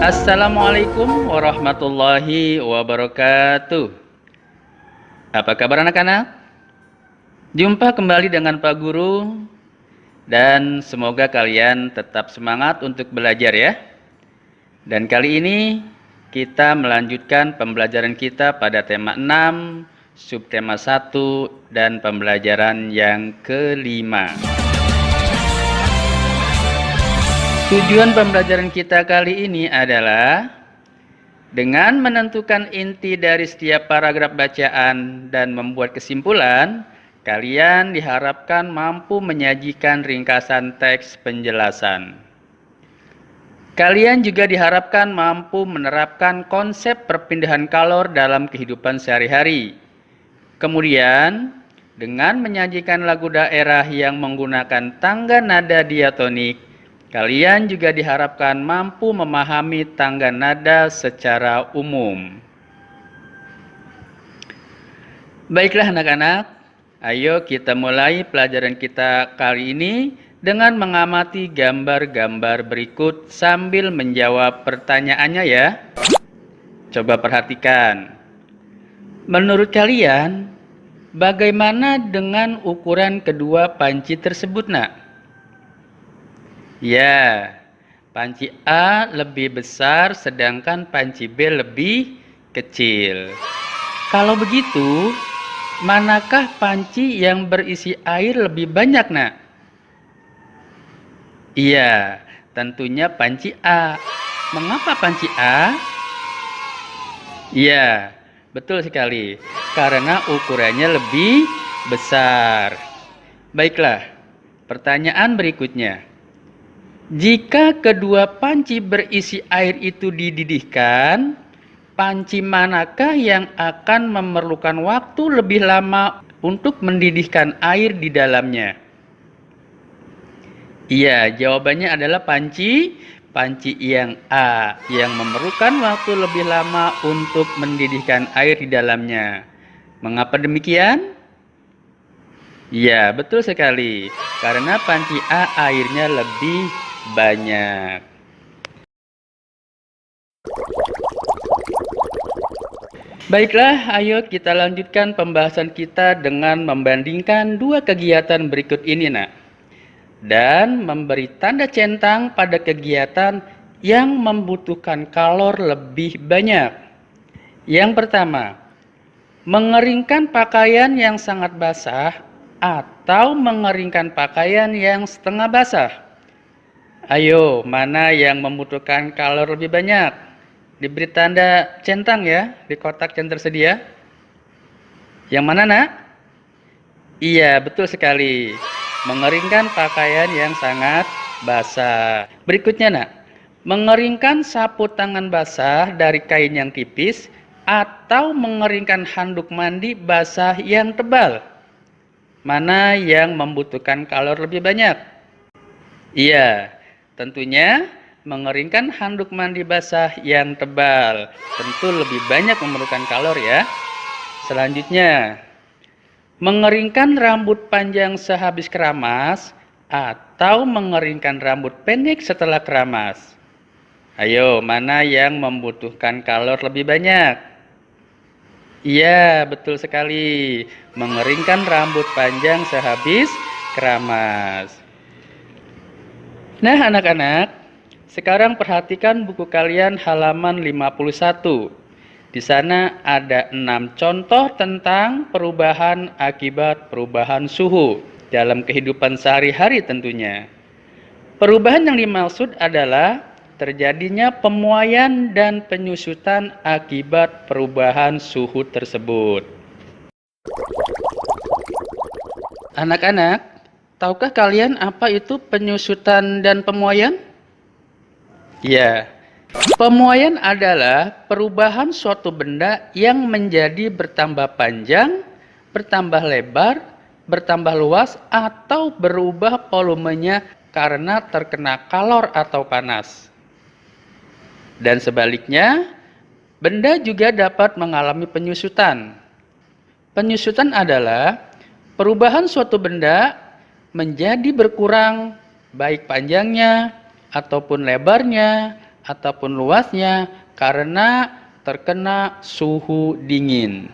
Assalamualaikum warahmatullahi wabarakatuh. Apa kabar anak-anak? Jumpa kembali dengan Pak Guru dan semoga kalian tetap semangat untuk belajar ya. Dan kali ini kita melanjutkan pembelajaran kita pada tema 6, subtema 1 dan pembelajaran yang kelima. Tujuan pembelajaran kita kali ini adalah dengan menentukan inti dari setiap paragraf bacaan dan membuat kesimpulan, kalian diharapkan mampu menyajikan ringkasan teks penjelasan. Kalian juga diharapkan mampu menerapkan konsep perpindahan kalor dalam kehidupan sehari-hari. Kemudian, dengan menyajikan lagu daerah yang menggunakan tangga nada diatonik, kalian juga diharapkan mampu memahami tangga nada secara umum. Baiklah anak-anak, ayo kita mulai pelajaran kita kali ini dengan mengamati gambar-gambar berikut sambil menjawab pertanyaannya ya. Coba perhatikan. Menurut kalian, bagaimana dengan ukuran kedua panci tersebut, nak? Ya, panci A lebih besar sedangkan panci B lebih kecil. Kalau begitu, manakah panci yang berisi air lebih banyak, nak? Iya, tentunya panci A. Mengapa panci A? Iya, betul sekali. Karena ukurannya lebih besar. Baiklah, pertanyaan berikutnya. Jika kedua panci berisi air itu dididihkan, panci manakah yang akan memerlukan waktu lebih lama untuk mendidihkan air di dalamnya? Iya, jawabannya adalah panci yang A, yang memerlukan waktu lebih lama untuk mendidihkan air di dalamnya. Mengapa demikian? Ya, betul sekali. Karena panci A airnya lebih banyak. Baiklah, ayo kita lanjutkan pembahasan kita dengan membandingkan dua kegiatan berikut ini, nak. Dan memberi tanda centang pada kegiatan yang membutuhkan kalor lebih banyak. Yang pertama, mengeringkan pakaian yang sangat basah atau mengeringkan pakaian yang setengah basah. Ayo, mana yang membutuhkan kalor lebih banyak? Diberi tanda centang ya di kotak yang tersedia. Yang mana, nak? Iya, betul sekali. Mengeringkan pakaian yang sangat basah. Berikutnya, nak. Mengeringkan sapu tangan basah dari kain yang tipis atau mengeringkan handuk mandi basah yang tebal. Mana yang membutuhkan kalor lebih banyak? Iya, tentunya mengeringkan handuk mandi basah yang tebal. Tentu lebih banyak memerlukan kalor ya. Selanjutnya, mengeringkan rambut panjang sehabis keramas atau mengeringkan rambut pendek setelah keramas. Ayo, mana yang membutuhkan kalor lebih banyak? Iya, betul sekali. Mengeringkan rambut panjang sehabis keramas. Nah, anak-anak, sekarang perhatikan buku kalian halaman 51. Di sana ada 6 contoh tentang perubahan akibat perubahan suhu dalam kehidupan sehari-hari tentunya. Perubahan yang dimaksud adalah terjadinya pemuaian dan penyusutan akibat perubahan suhu tersebut. Anak-anak, tahukah kalian apa itu penyusutan dan pemuaian? Ya, pemuaian adalah perubahan suatu benda yang menjadi bertambah panjang, bertambah lebar, bertambah luas, atau berubah volumenya karena terkena kalor atau panas. Dan sebaliknya, benda juga dapat mengalami penyusutan. Penyusutan adalah perubahan suatu benda menjadi berkurang baik panjangnya ataupun lebarnya ataupun luasnya karena terkena suhu dingin.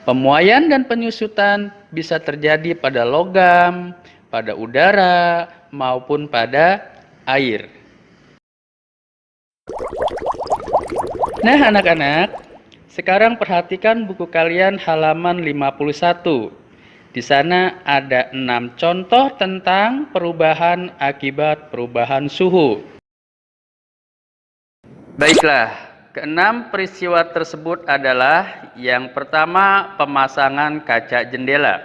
Pemuaian dan penyusutan bisa terjadi pada logam, pada udara, maupun pada air. Nah anak-anak, sekarang perhatikan buku kalian halaman 51. Di sana ada 6 contoh tentang perubahan akibat perubahan suhu. Baiklah. Keenam peristiwa tersebut adalah yang pertama, pemasangan kaca jendela.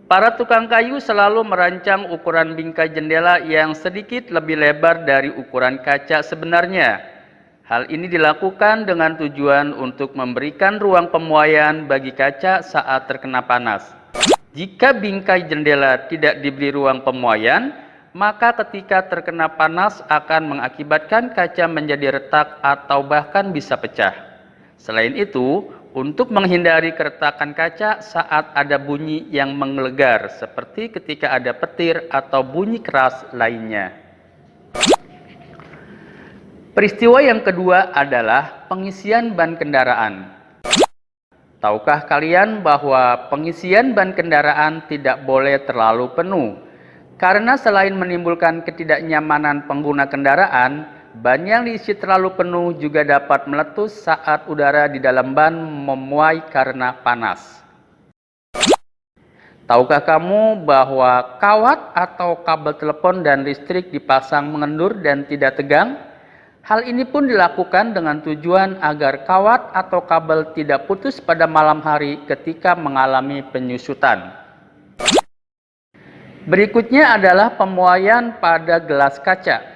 Para tukang kayu selalu merancang ukuran bingkai jendela yang sedikit lebih lebar dari ukuran kaca sebenarnya. Hal ini dilakukan dengan tujuan untuk memberikan ruang pemuaian bagi kaca saat terkena panas. Jika bingkai jendela tidak diberi ruang pemuaian, maka ketika terkena panas akan mengakibatkan kaca menjadi retak atau bahkan bisa pecah. Selain itu, untuk menghindari keretakan kaca saat ada bunyi yang menggelegar, seperti ketika ada petir atau bunyi keras lainnya. Peristiwa yang kedua adalah pengisian ban kendaraan. Tahukah kalian bahwa pengisian ban kendaraan tidak boleh terlalu penuh? Karena selain menimbulkan ketidaknyamanan pengguna kendaraan, ban yang diisi terlalu penuh juga dapat meletus saat udara di dalam ban memuai karena panas. Tahukah kamu bahwa kawat atau kabel telepon dan listrik dipasang mengendur dan tidak tegang? Hal ini pun dilakukan dengan tujuan agar kawat atau kabel tidak putus pada malam hari ketika mengalami penyusutan. Berikutnya adalah pemuaian pada gelas kaca.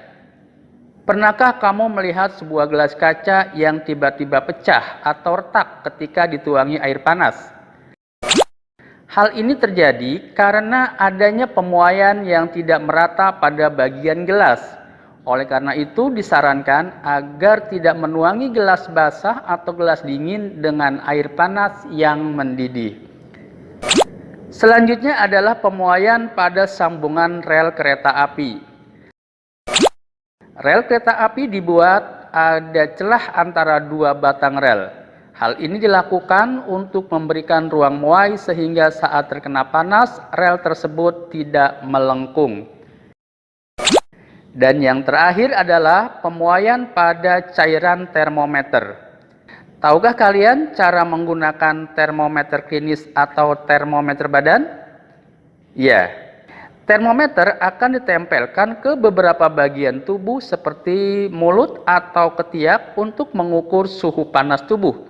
Pernahkah kamu melihat sebuah gelas kaca yang tiba-tiba pecah atau retak ketika dituangi air panas? Hal ini terjadi karena adanya pemuaian yang tidak merata pada bagian gelas. Oleh karena itu disarankan agar tidak menuangi gelas basah atau gelas dingin dengan air panas yang mendidih. Selanjutnya adalah pemuaian pada sambungan rel kereta api. Rel kereta api dibuat ada celah antara dua batang rel. Hal ini dilakukan untuk memberikan ruang muai sehingga saat terkena panas, rel tersebut tidak melengkung. Dan yang terakhir adalah pemuaian pada cairan termometer. Tahukah kalian cara menggunakan termometer klinis atau termometer badan? Ya, termometer akan ditempelkan ke beberapa bagian tubuh seperti mulut atau ketiak untuk mengukur suhu panas tubuh.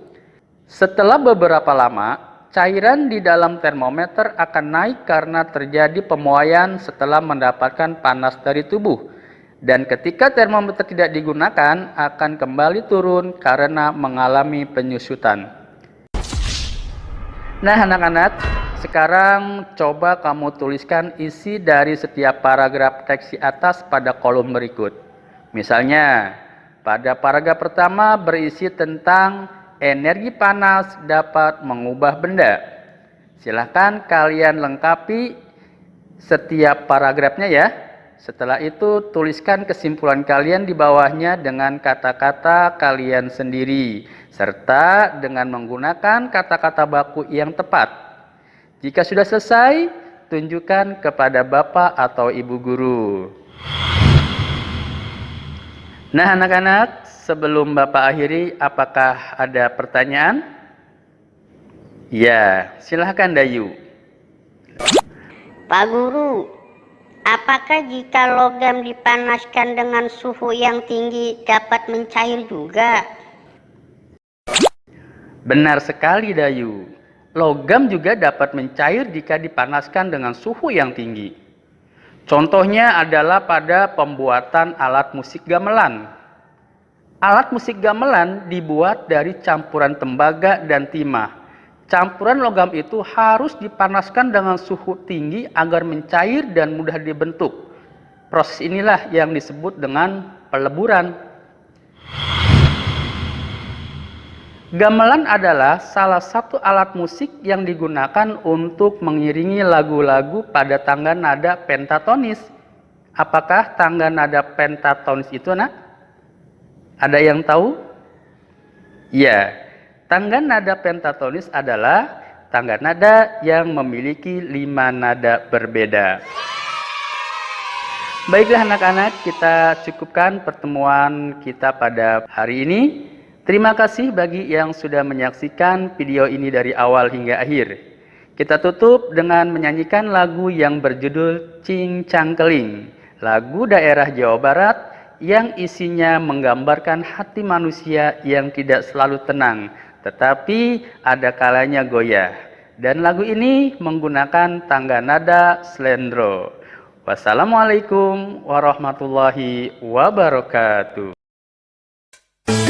Setelah beberapa lama, cairan di dalam termometer akan naik karena terjadi pemuaian setelah mendapatkan panas dari tubuh. Dan ketika termometer tidak digunakan, akan kembali turun karena mengalami penyusutan. Nah anak-anak, sekarang coba kamu tuliskan isi dari setiap paragraf teks di atas pada kolom berikut. Misalnya, pada paragraf pertama berisi tentang energi panas dapat mengubah benda. Silahkan kalian lengkapi setiap paragrafnya ya. Setelah itu, tuliskan kesimpulan kalian di bawahnya dengan kata-kata kalian sendiri, serta dengan menggunakan kata-kata baku yang tepat. Jika sudah selesai, tunjukkan kepada Bapak atau Ibu Guru. Nah anak-anak, sebelum Bapak akhiri, apakah ada pertanyaan? Ya, silahkan Dayu. Pak Guru, apakah jika logam dipanaskan dengan suhu yang tinggi dapat mencair juga? Benar sekali Dayu. Logam juga dapat mencair jika dipanaskan dengan suhu yang tinggi. Contohnya adalah pada pembuatan alat musik gamelan. Alat musik gamelan dibuat dari campuran tembaga dan timah. Campuran logam itu harus dipanaskan dengan suhu tinggi agar mencair dan mudah dibentuk. Proses inilah yang disebut dengan peleburan. Gamelan adalah salah satu alat musik yang digunakan untuk mengiringi lagu-lagu pada tangga nada pentatonis. Apakah tangga nada pentatonis itu, Nak? Ada yang tahu? Ya, tangga nada pentatonis adalah tangga nada yang memiliki 5 nada berbeda. Baiklah anak-anak, kita cukupkan pertemuan kita pada hari ini. Terima kasih bagi yang sudah menyaksikan video ini dari awal hingga akhir. Kita tutup dengan menyanyikan lagu yang berjudul Cing Cangkeling, lagu daerah Jawa Barat yang isinya menggambarkan hati manusia yang tidak selalu tenang, tetapi ada kalanya goyah. Dan lagu ini menggunakan tangga nada slendro. Wassalamualaikum warahmatullahi wabarakatuh.